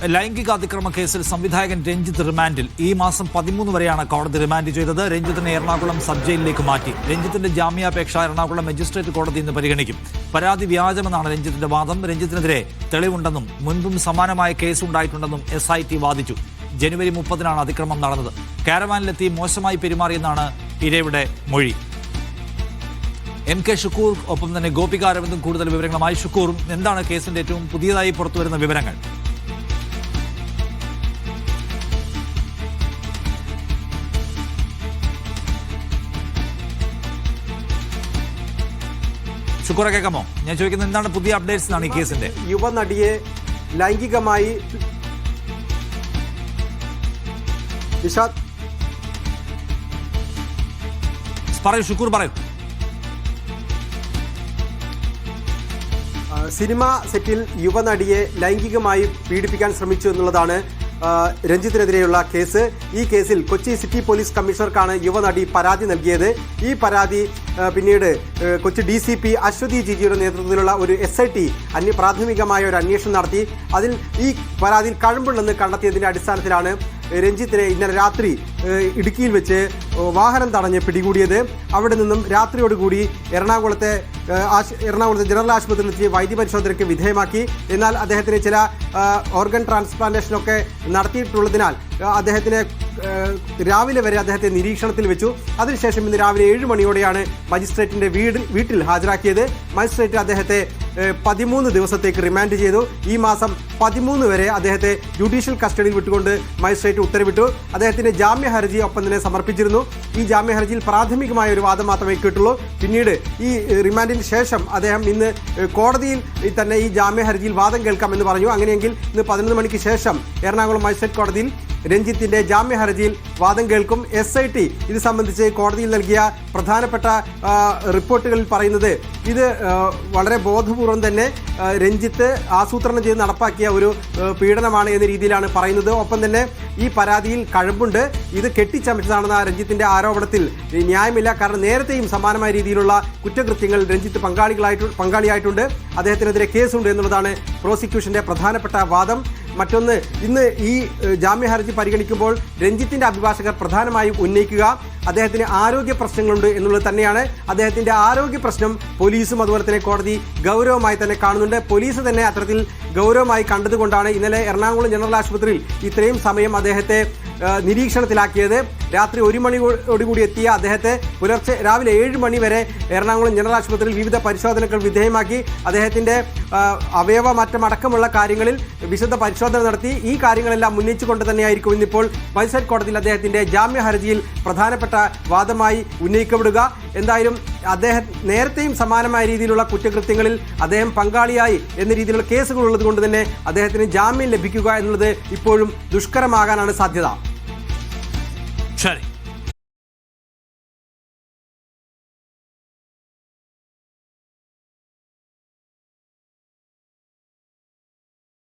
ലൈംഗിക അതിക്രമ കേസിൽ സംവിധായകൻ രഞ്ജിത്ത് റിമാൻഡിൽ. ഈ മാസം 13 വരെയാണ് കോടതി റിമാൻഡ് ചെയ്തത്. രഞ്ജിത്തിനെ എറണാകുളം സബ് ജയിലിലേക്ക് മാറ്റി. രഞ്ജിത്തിന്റെ ജാമ്യാപേക്ഷ എറണാകുളം മജിസ്ട്രേറ്റ് കോടതി ഇന്ന് പരിഗണിക്കും. പരാതി വ്യാജമെന്നാണ് രഞ്ജിത്തിന്റെ വാദം. രഞ്ജിത്തിനെതിരെ തെളിവുണ്ടെന്നും മുൻപും സമാനമായ കേസ് ഉണ്ടായിട്ടുണ്ടെന്നും SIT വാദിച്ചു. ജനുവരി 30-നാണ് അതിക്രമം നടന്നത്. കാരവാനിലെത്തി മോശമായി പെരുമാറിയെന്നാണ് ഇരയുടെ മൊഴി. MK ഷുക്കൂർ ഒപ്പം തന്നെ ഗോപിക അരവിന്ദും കൂടുതൽ വിവരങ്ങളുമായി. ഷുക്കൂർ, എന്താണ് കേസിന്റെ ഏറ്റവും പുതിയതായി പുറത്തുവരുന്ന വിവരങ്ങൾ? ഷുക്കൂറെ, കേൾക്കാമോ? ഞാൻ ചോദിക്കുന്നത് എന്താണ് പുതിയ അപ്ഡേറ്റ്സ് എന്നാണ് ഈ കേസിന്റെ? യുവനടിയെ ലൈംഗികമായി പറയൂ ഷുക്കൂർ, പറയൂ. സിനിമ സെറ്റിൽ യുവനടിയെ ലൈംഗികമായി പീഡിപ്പിക്കാൻ ശ്രമിച്ചു എന്നുള്ളതാണ് രഞ്ജിത്തിനെതിരെയുള്ള കേസ്. ഈ കേസിൽ കൊച്ചി സിറ്റി പോലീസ് കമ്മീഷണർക്കാണ് യുവനടി പരാതി നൽകിയത്. ഈ പരാതി പിന്നീട് കൊച്ചി DCP അശ്വതി ജിജിയുടെ നേതൃത്വത്തിലുള്ള ഒരു SIT പ്രാഥമികമായ ഒരു അന്വേഷണം നടത്തി. അതിൽ ഈ പരാതിയിൽ കഴമ്പുണ്ടെന്ന് കണ്ടെത്തിയതിന്റെ അടിസ്ഥാനത്തിലാണ് രഞ്ജിത്തിനെ ഇന്നലെ രാത്രി ഇടുക്കിയിൽ വെച്ച് വാഹനം തടഞ്ഞ് പിടികൂടിയത്. അവിടെ നിന്നും രാത്രിയോടുകൂടി എറണാകുളത്തെ ജനറൽ ആശുപത്രിയിലെത്തി വൈദ്യപരിശോധനയ്ക്ക് വിധേയമാക്കി. എന്നാൽ അദ്ദേഹത്തിന് ചില ഓർഗൻ ട്രാൻസ്പ്ലാന്റേഷനൊക്കെ നടത്തിയിട്ടുള്ളതിനാൽ അദ്ദേഹത്തിന് രാവിലെ വരെ അദ്ദേഹത്തെ നിരീക്ഷണത്തിൽ വെച്ചു. അതിനുശേഷം ഇന്ന് രാവിലെ 7 മണിയോടെയാണ് മജിസ്ട്രേറ്റിന്റെ വീട്ടിൽ ഹാജരാക്കിയത്. മജിസ്ട്രേറ്റ് അദ്ദേഹത്തെ 13 ദിവസത്തേക്ക് റിമാൻഡ് ചെയ്തു. ഈ മാസം 13 വരെ അദ്ദേഹത്തെ ജുഡീഷ്യൽ കസ്റ്റഡിയിൽ വിട്ടുകൊണ്ട് മജിസ്ട്രേറ്റ് ഉത്തരവിട്ടു. അദ്ദേഹത്തിന്റെ ജാമ്യ ഹർജി ഒപ്പം തന്നെ സമർപ്പിച്ചിരുന്നു. ഈ ജാമ്യ ഹർജിയിൽ പ്രാഥമികമായ ഒരു വാദം മാത്രമേ കേട്ടുള്ളൂ. പിന്നീട് ഈ റിമാൻഡിന് ശേഷം അദ്ദേഹം ഇന്ന് കോടതിയിൽ തന്നെ ഈ ജാമ്യ ഹർജിയിൽ വാദം കേൾക്കാമെന്ന് പറഞ്ഞു. അങ്ങനെയെങ്കിൽ ഇന്ന് 11 മണിക്ക് ശേഷം എറണാകുളം മജിസ്ട്രേറ്റ് കോടതിയിൽ രഞ്ജിത്തിന്റെ ജാമ്യ ഹർജിയിൽ വാദം കേൾക്കും. SIT ഇത് സംബന്ധിച്ച് കോടതിയിൽ നൽകിയ പ്രധാനപ്പെട്ട റിപ്പോർട്ടുകളിൽ പറയുന്നത് ഇത് വളരെ ബോധപൂർവം തന്നെ രഞ്ജിത്ത് ആസൂത്രണം ചെയ്ത് നടപ്പാക്കിയ ഒരു പീഡനമാണ് എന്ന രീതിയിലാണ് പറയുന്നത്. ഒപ്പം തന്നെ ഈ പരാതിയിൽ കഴമ്പുണ്ട്, ഇത് കെട്ടിച്ചമച്ചതാണെന്ന രഞ്ജിത്തിന്റെ ആരോപണത്തിൽ ന്യായമില്ല. കാരണം നേരത്തെയും സമാനമായ രീതിയിലുള്ള കുറ്റകൃത്യങ്ങൾ രഞ്ജിത്ത് പങ്കാളിയായിട്ടുണ്ട്. അദ്ദേഹത്തിനെതിരെ കേസുണ്ട് എന്നുള്ളതാണ് പ്രോസിക്യൂഷന്റെ പ്രധാനപ്പെട്ട വാദം. മറ്റൊന്ന്, ഇന്ന് ഈ ജാമ്യ ഹർജി പരിഗണിക്കുമ്പോൾ രഞ്ജിത്തിന്റെ അഭിഭാഷകർ പ്രധാനമായും ഉന്നയിക്കുക അദ്ദേഹത്തിന് ആരോഗ്യ പ്രശ്നങ്ങളുണ്ട് എന്നുള്ളത് തന്നെയാണ്. അദ്ദേഹത്തിന്റെ ആരോഗ്യ പ്രശ്നം പോലീസും അതുപോലെ തന്നെ കോടതി ഗൗരവമായി തന്നെ കാണുന്നുണ്ട്. പോലീസ് തന്നെ അത്തരത്തിൽ ഗൗരവമായി കണ്ടതുകൊണ്ടാണ് ഇന്നലെ എറണാകുളം ജനറൽ ആശുപത്രിയിൽ ഇത്രയും സമയം അദ്ദേഹത്തെ നിരീക്ഷണത്തിലാക്കിയത്. രാത്രി 1 മണിയോടുകൂടി എത്തിയ അദ്ദേഹത്തെ പുലർച്ചെ രാവിലെ 7 മണി വരെ എറണാകുളം ജനറൽ ആശുപത്രിയിൽ വിവിധ പരിശോധനകൾ വിധേയമാക്കി. അദ്ദേഹത്തിന്റെ അവയവ മാറ്റം അടക്കമുള്ള കാര്യങ്ങളിൽ വിശദ പരിശോധന നടത്തി. ഈ കാര്യങ്ങളെല്ലാം ഉന്നയിച്ചുകൊണ്ട് തന്നെയായിരിക്കും ഇന്നിപ്പോൾ മജിസ്ട്രേറ്റ് കോടതിയിൽ അദ്ദേഹത്തിന്റെ ജാമ്യ ഹർജിയിൽ പ്രധാനപ്പെട്ട വാദമായി ഉന്നയിക്കപ്പെടുക. എന്തായാലും അദ്ദേഹം നേരത്തെയും സമാനമായ രീതിയിലുള്ള കുറ്റകൃത്യങ്ങളിൽ അദ്ദേഹം പങ്കാളിയായി എന്ന രീതിയിലുള്ള കേസുകൾ ഉള്ളത് കൊണ്ട് തന്നെ അദ്ദേഹത്തിന് ജാമ്യം ലഭിക്കുക എന്നുള്ളത് ഇപ്പോഴും ദുഷ്കരമാകാനാണ് സാധ്യത. ശരി.